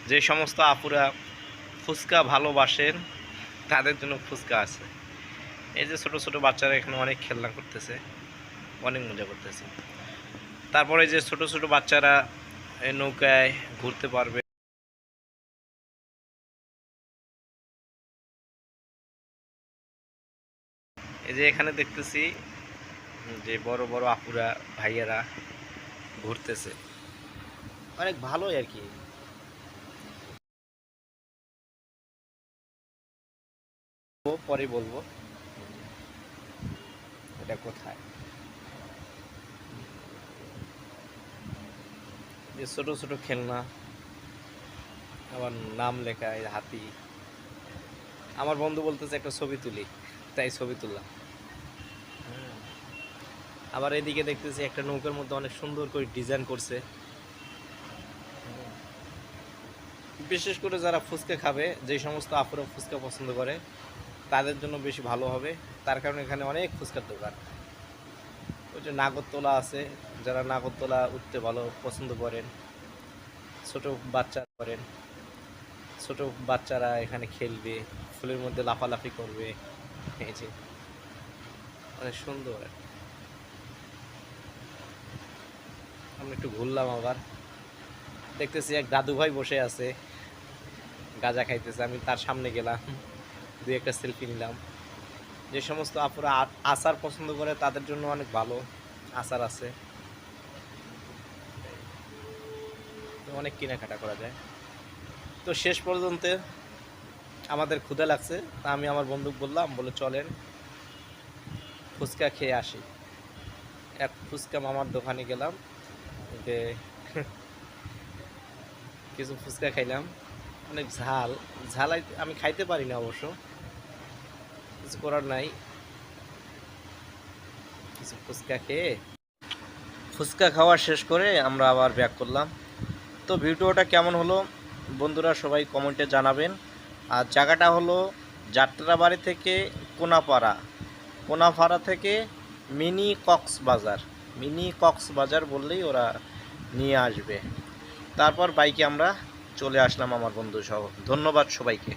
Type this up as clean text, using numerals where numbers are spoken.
যে সমস্ত আপুরা ফুচকা ভালোবাসেন তাদের জন্য ফুচকা আছে। এই যে ছোট ছোট বাচ্চারা এখানে অনেক খেলনা করতেছে, অনেক মজা করতেছে। তারপরে যে ছোট ছোট বাচ্চারা এই নৌকায় ঘুরতে পারবে। এই যে এখানে দেখতেছি যে বড় বড় আপুরা ভাইয়েরা ঘুরতেছে, অনেক ভালোই আর কি। পরে বলবো এটা কোথায়। যে ছোট ছোট খেলনা, আবার নাম লেখা, এই হাতি। আমার বন্ধু বলতেছে একটা ছবি তুলি, তাই ছবি তুললাম। আবার এদিকে দেখতেছি একটা নৌকার মধ্যে অনেক সুন্দর করে ডিজাইন করছে। বিশেষ করে যারা ফুচকা খাবে, যে সমস্ত আপুরা ফুচকা পছন্দ করে তাদের জন্য বেশি ভালো হবে। তার কারণে এখানে অনেক ফুচকার দোকান। ওই যে নাগরতলা আছে, যারা নাগরতলা উঠতে ভালো পছন্দ করেন, ছোট বাচ্চা করেন, ছোট বাচ্চারা এখানে খেলবে, ফুলের মধ্যে লাফালাফি করবে। এই যে অনেক সুন্দর। আমরা একটু ঘুরলাম, আবার দেখতেছি এক দাদু ভাই বসে আছে, গাঁজা খাইতেছে। আমি তার সামনে গেলাম, দুই একটা সেলফি নিলাম। যে সমস্ত আপুরা আচার পছন্দ করে তাদের জন্য অনেক ভালো আচার আছে, অনেক কেনাকাটা করা যায়। তো শেষ পর্যন্ত আমাদের ক্ষুধা লাগছে, তা আমি আমার বন্ধুকে বললাম, বলে চলেন ফুচকা খেয়ে আসি। এক ফুচকা মামার দোকানে গেলাম, যে কিছু ফুচকা খাইলাম। অনেক ঝাল, ঝাল আমি খাইতে পারি না অবশ্য, কিছু করার নাই। কিছু ফুচকা খেয়ে, ফুচকা খাওয়া শেষ করে আমরা আবার ব্যাক করলাম। তো ভিডিওটা কেমন হলো বন্ধুরা সবাই কমেন্টে জানাবেন। আর জায়গাটা হলো যাত্রাবাড়ি থেকে কোনাপাড়া, কোনাপাড়া থেকে মিনি কক্সবাজার, মিনি কক্সবাজার বললেই ওরা নিয়ে আসবে। তারপর বাইকে আমরা চলে আসলাম আমার বন্ধু সহ। ধন্যবাদ সবাইকে।